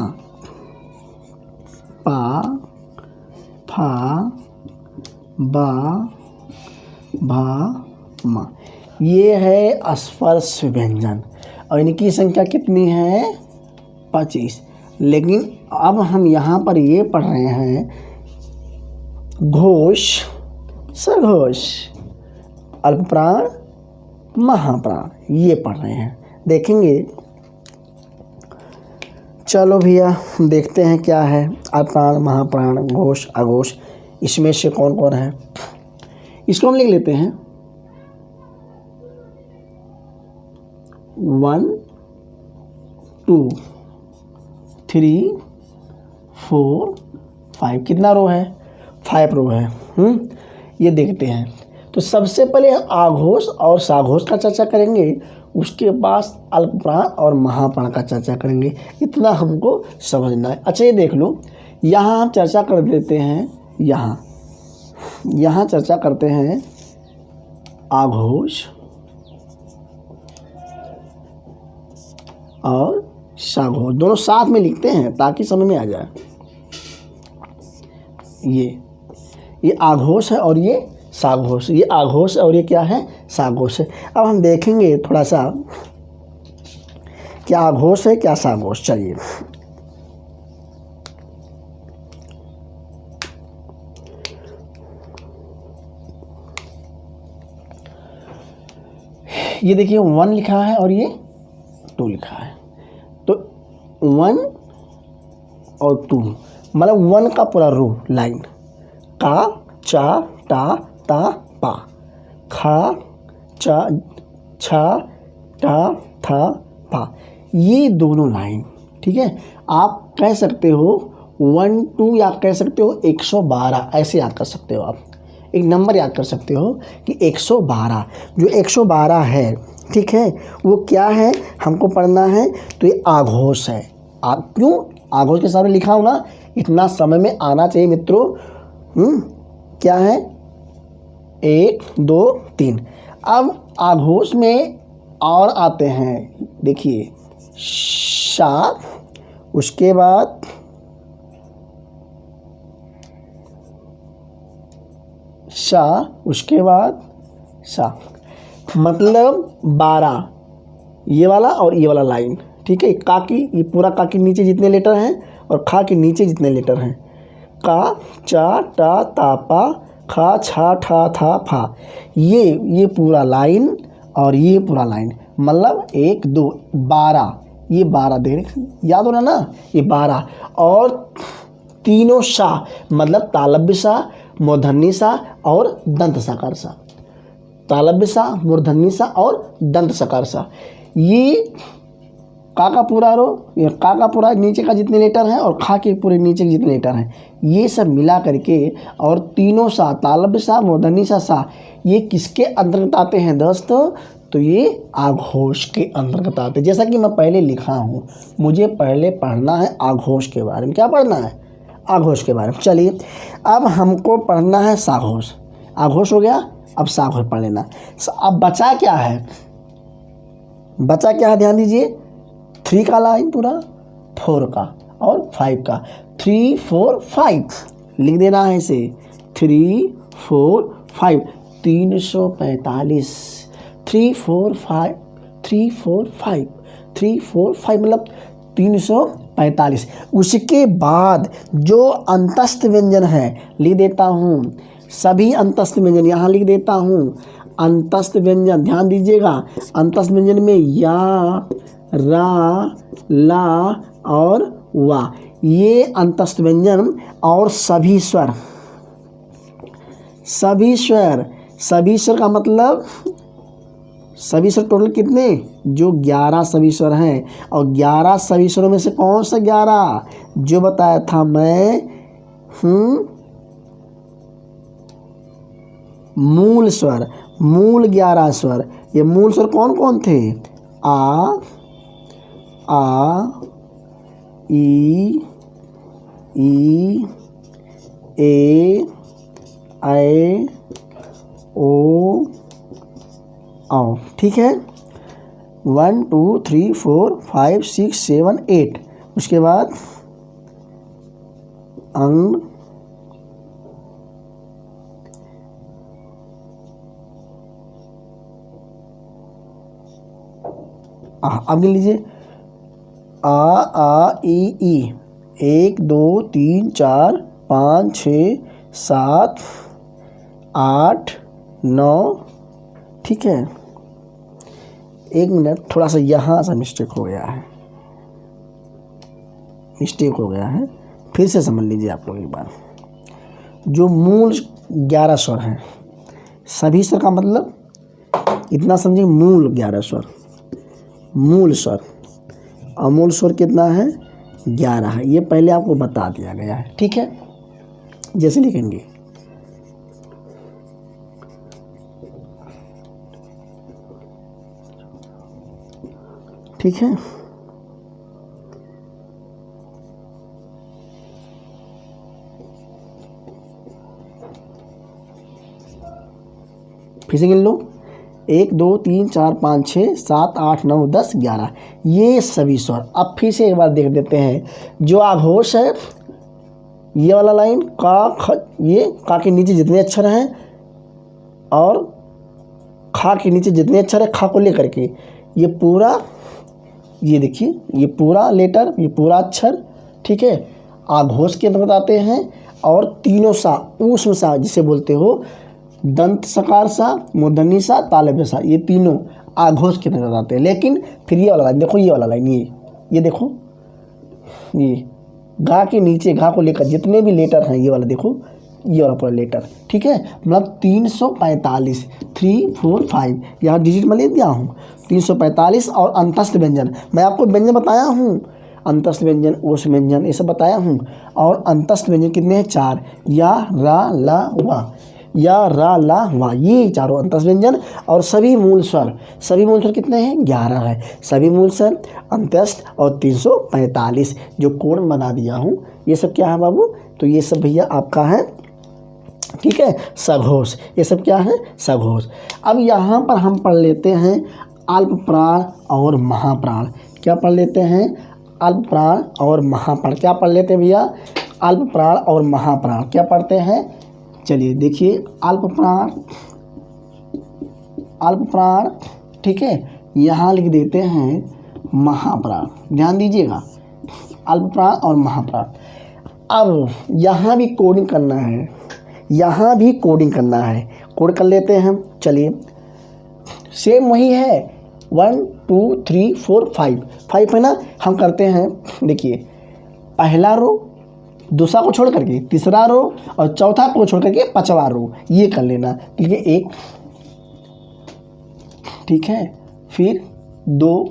पा, फा, बा, भा, मा। ये है स्पर्श व्यंजन और इनकी संख्या कितनी है, 25। लेकिन अब हम यहाँ पर ये पढ़ रहे हैं घोष, सघोष, अल्पप्राण, महाप्राण, ये पढ़ रहे हैं। देखेंगे चलो भैया देखते हैं क्या है। अप्राण, महाप्राण, घोष, अघोष, इसमें से कौन कौन है। इसको हम लिख लेते हैं 1 2 3 4 5। कितना रो है? 5 रो है। ये देखते हैं। तो सबसे पहले हम आघोष और साघोष का चर्चा करेंगे, उसके बाद अल्पप्राण और महाप्राण का चर्चा करेंगे। इतना हमको समझना है। अच्छा ये देख लो, यहाँ हम चर्चा कर देते हैं। यहाँ चर्चा करते हैं आघोष और साघोष, दोनों साथ में लिखते हैं ताकि समझ में आ जाए। ये आघोष है और ये साघोष। ये आघोष और ये क्या है? साघोष है। अब हम देखेंगे थोड़ा सा क्या आघोष है क्या साघोष। चलिए ये देखिए 1 लिखा है और ये 2 लिखा है। तो 1 और 2 मतलब 1 का पूरा रो लाइन, का चा टा ता पा, खा चा छा टा था पा, ये दोनों लाइन। ठीक है, आप कह सकते हो 1 2 या कह सकते हो 112, ऐसे याद कर सकते हो। आप एक नंबर याद कर सकते हो कि 112, जो 112 है, ठीक है, वो क्या है हमको पढ़ना है। तो ये आघोष है। आप क्यों आघोष के सामने लिखा हूँ ना, इतना समय में आना चाहिए मित्रों। क्या है? 1 2 3। अब आघोष में और आते हैं, देखिए शा, उसके बाद शा, उसके बाद सा, मतलब 12 ये वाला और ये वाला लाइन। ठीक है, का की ये पूरा का के नीचे जितने लेटर हैं और खा के नीचे जितने लेटर हैं, का चा टा ता पा, खा छा ठा था फा, ये पूरा लाइन और ये पूरा लाइन, मतलब 1 2 12। ये 12 देख याद हो रहा ना, ये 12। और तीनों सा मतलब तालव्य सा, मूर्धन्य सा और दंत सकार सा। तालव्य सा, मूर्धन्य सा और दंत सकार सा। ये का पूरा रो, ये का पूरा नीचे का जितने लेटर हैं और खा के पूरे नीचे के जितने लेटर हैं, ये सब मिला करके और तीनों सा, तालव्य सा, मूर्धन्य सा, ये किसके अंतर्गत आते हैं दोस्तों? तो ये आघोष के अंतर्गत आते हैं। जैसा कि मैं पहले लिखा हूँ, मुझे पहले पढ़ना है आघोष के बारे में। क्या पढ़ना है? आघोष के बारे में। चलिए अब हमको पढ़ना है साघोष। आघोष हो गया, अब साघोष पढ़ लेना। अब बचा क्या है? बचा क्या है ध्यान दीजिए, 3 का लाइन पूरा, 4 का और 5 का। 3 4 5 लिख देना है इसे, 3 4 5 345। 3 4 5 3 4 5 3 4 5 मतलब 345। उसके बाद जो अंतस्थ व्यंजन है लिख देता हूँ, सभी अंतस्थ व्यंजन यहाँ लिख देता हूँ। अंतस्थ व्यंजन ध्यान दीजिएगा, अंतस्थ व्यंजन में या, रा, ला और वा, ये अंतस्थ व्यंजन और सभी स्वर। सभी स्वर का मतलब सभी स्वर टोटल कितने? जो 11 सभी स्वर हैं। और 11 सभी स्वरों में से कौन सा 11? जो बताया था मैं, मूल स्वर, मूल 11 स्वर। ये मूल स्वर कौन कौन थे? आ ई ए ऐ ओ औ। ठीक है, 1 2 3 4 5 6 7 8। उसके बाद अंग, अब लीजिए आ ई 1 2 3 4 5 6 7 8 9। ठीक है, 1 मिनट, थोड़ा सा यहाँ सा मिस्टेक हो गया है। मिस्टेक हो गया है, फिर से समझ लीजिए आप लोग एक बार। जो मूल 11 स्वर हैं, सभी स्वर का मतलब इतना समझिए, मूल 11 स्वर, मूल स्वर, और मूल स्वर कितना है 11 है, ये पहले आपको बता दिया गया है। ठीक है, जैसे लिखेंगे ठीक है, फिर से गिन लो, 1 2 3 4 5 6 7 8 9 10 11, ये सभी स्वर। अब फिर से एक बार देख देते हैं, जो आघोष है ये वाला लाइन का, ख, ये का के नीचे जितने अक्षर हैं और खा के नीचे जितने अक्षर है, खा को लेकर के ये पूरा, ये देखिए ये पूरा लेटर, ये पूरा अक्षर, ठीक है, आघोष के अंतर्गत आते हैं। और तीनों सा, ऊष्म सा जिसे बोलते हो, दंत सकार सा, मूर्धन्य सा, तालव्य सा, ये तीनों आघोष के अंतर्गत आते हैं। लेकिन फिर ये वाला लाइन देखो, ये वाला लाइन, ये देखो, ये गा के नीचे, घा को लेकर जितने भी लेटर हैं, ये वाला देखो, ये वाला पूरा लेटर, ठीक है, मतलब 345, 3 4 5 यहाँ डिजिट में ले दिया हूँ, 345। और अंतस्थ व्यंजन, मैं आपको व्यंजन बताया हूँ, अंतस्थ व्यंजन, ओष व्यंजन, ये सब बताया हूँ। और अंतस्थ व्यंजन कितने हैं 4, या रा ला वा, या रा ला वा, ये चारों अंतस्थ व्यंजन। और सभी मूल स्वर, सभी मूल स्वर कितने हैं 11 है, सभी मूल स्वर अंतस्थ। और 345 जो कोड बना दिया हूँ, ये सब क्या है बाबू, तो ये सब भैया आपका है, ठीक है, सघोष, ये सब क्या है सघोष। अब यहाँ पर हम पढ़ लेते हैं अल्प प्राण और महाप्राण। क्या पढ़ लेते हैं, अल्प प्राण और महाप्राण। क्या पढ़ लेते हैं भैया, अल्प प्राण और महाप्राण। क्या पढ़ते हैं, चलिए देखिए, अल्प प्राण, अल्प प्राण, ठीक है, यहाँ लिख देते हैं महाप्राण, ध्यान दीजिएगा, अल्प प्राण और महाप्राण। अब यहाँ भी कोडिंग करना है, यहाँ भी कोडिंग करना है, कोड कर लेते हैं। चलिए, सेम वही है, 1 2 3 4 5 है ना। हम करते हैं, देखिए, पहला रो दूसरा को छोड़ करके तीसरा रो और चौथा को छोड़ करके पांचवा रो, ये कर लेना। ठीक है, 1, ठीक है, फिर 2,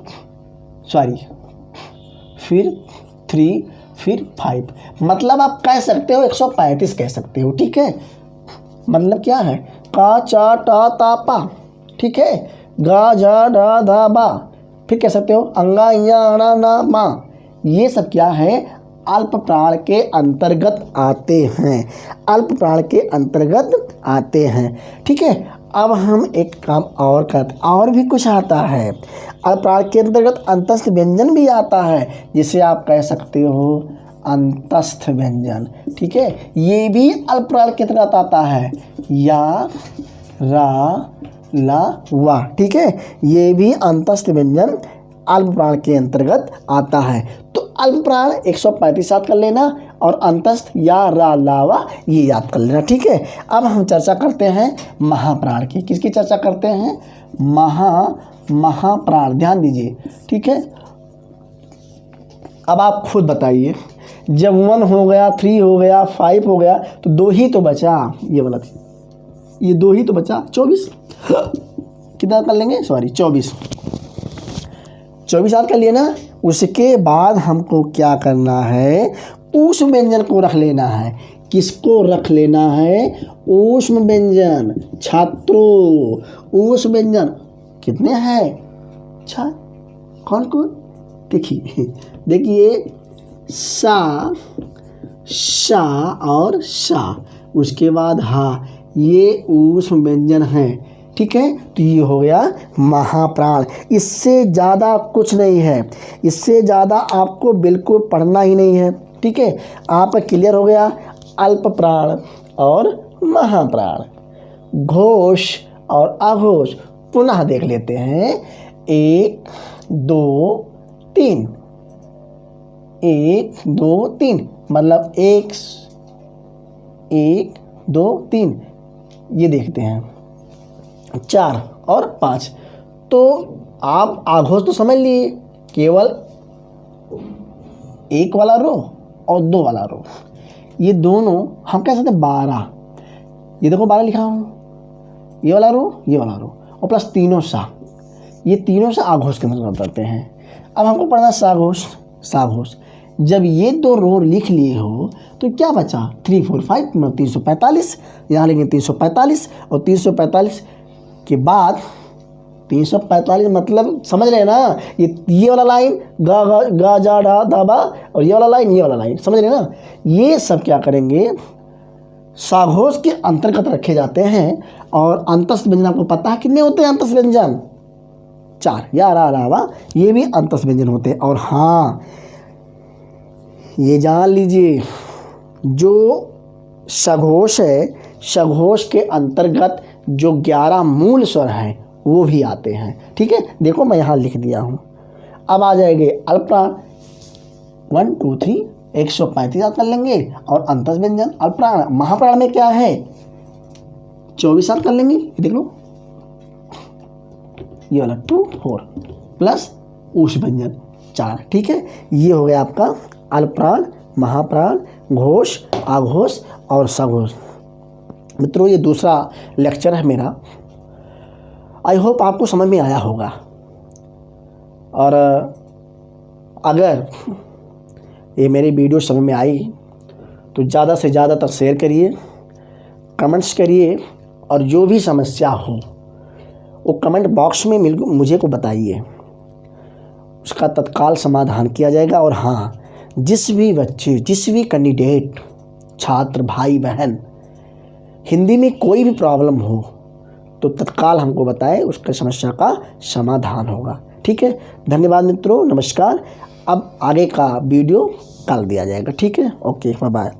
सॉरी, फिर 3, फिर 5, मतलब आप कह सकते हो 135 कह सकते हो। ठीक है, मतलब क्या है, का चा टा ता पा, ठीक है, गा जा डा धा बा, फिर कह सकते हो अंगा या अणा ना मा, ये सब क्या है अल्प प्राण के अंतर्गत आते हैं, अल्प प्राण के अंतर्गत आते हैं। ठीक है, अब हम एक काम और करते, और भी कुछ आता है, अल्प प्राण के अंतर्गत अंतस्थ व्यंजन भी आता है, जिसे आप कह सकते हो अंतस्थ व्यंजन। ठीक है, ये भी अल्प प्राण के अंतर्गत आता है, या रा ला वा, ठीक है, ये भी अंतस्थ व्यंजन अल्प प्राण के अंतर्गत आता है। तो अल्प प्राण 135 याद कर लेना, और अंतस्थ या रा ला वा ये याद कर लेना। ठीक है, अब हम चर्चा करते हैं महाप्राण की। किसकी चर्चा करते हैं, महाप्राण, ध्यान दीजिए। ठीक है, अब आप खुद बताइए, जब 1 हो गया, 3 हो गया, 5 हो गया, तो 2 ही तो बचा, ये वाला, ये 2 ही तो बचा, 24 कितना कर लेंगे, सॉरी 24 याद कर लिए ना। उसके बाद हमको क्या करना है, ऊष्म व्यंजन को रख लेना है। किसको रख लेना है, ऊष्म व्यंजन। छात्रों, ऊष्म व्यंजन कितने हैं, अच्छा कौन कौन, देखिए सा, शा और शा, उसके बाद हा, ये ऊष्म व्यंजन है। ठीक है, तो ये हो गया महाप्राण। इससे ज़्यादा कुछ नहीं है, इससे ज़्यादा आपको बिल्कुल पढ़ना ही नहीं है। ठीक है, आपका क्लियर हो गया अल्प प्राण और महाप्राण, घोष और अघोष। पुनः देख लेते हैं, 1 2 3, 1 2 3, मतलब 1 2 3, ये देखते हैं 4 और 5। तो आप आघोष तो समझ लिए, केवल 1 वाला रो और 2 वाला रो, ये दोनों हम कह सकते हैं 12, ये देखो 12 लिखा हूँ, ये वाला रो, ये वाला रो, और प्लस तीनों सा, ये तीनों से आघोष के अंतर्गत आते हैं। अब हमको पढ़ना है साघोष। साघोष जब ये 2 रो लिख लिए हो तो क्या बचा, 3 4 5 345, यहाँ लेंगे 345, और 345 के बाद 345 मतलब समझ रहे हैं ना, ये वाला लाइन गा गा गा जा डा दा बा, और ये वाला लाइन, ये वाला लाइन, समझ रहे हैं ना, ये सब क्या करेंगे, साघोष के अंतर्गत रखे जाते हैं। और अंतस्थ व्यंजन आपको पता है कितने होते हैं अंतस्थ व्यंजन, 4, या अलावा ये भी अंतस्थ व्यंजन होते हैं। और हाँ, ये जान लीजिए, जो सघोष है, सघोष के अंतर्गत जो 11 मूल स्वर हैं वो भी आते हैं। ठीक है, देखो मैं यहाँ लिख दिया हूँ। अब आ जाएंगे अल्पप्राण, 1 2 3 135 याद कर लेंगे, और अंतस्थ व्यंजन अल्पप्राण। महाप्राण में क्या है, 24 याद कर लेंगे, देख लो, ये वाला 2 4 प्लस ऊष्म व्यंजन 4। ठीक है, ये हो गया आपका अल्पप्राण, महाप्राण, घोष, आघोष और सघोष। मित्रों, ये दूसरा लेक्चर है मेरा। आई होप आपको समझ में आया होगा। और अगर ये मेरी वीडियो समझ में आई तो ज़्यादा से ज़्यादा तक शेयर करिए, कमेंट्स करिए, और जो भी समस्या हो वो कमेंट बॉक्स में मुझे को बताइए, उसका तत्काल समाधान किया जाएगा। और हाँ, जिस भी बच्चे, जिस भी कैंडिडेट, छात्र भाई बहन हिंदी में कोई भी प्रॉब्लम हो तो तत्काल हमको बताएं, उसका समस्या का समाधान होगा। ठीक है, धन्यवाद मित्रों, नमस्कार। अब आगे का वीडियो कल दिया जाएगा। ठीक है, ओके, बाय बाय।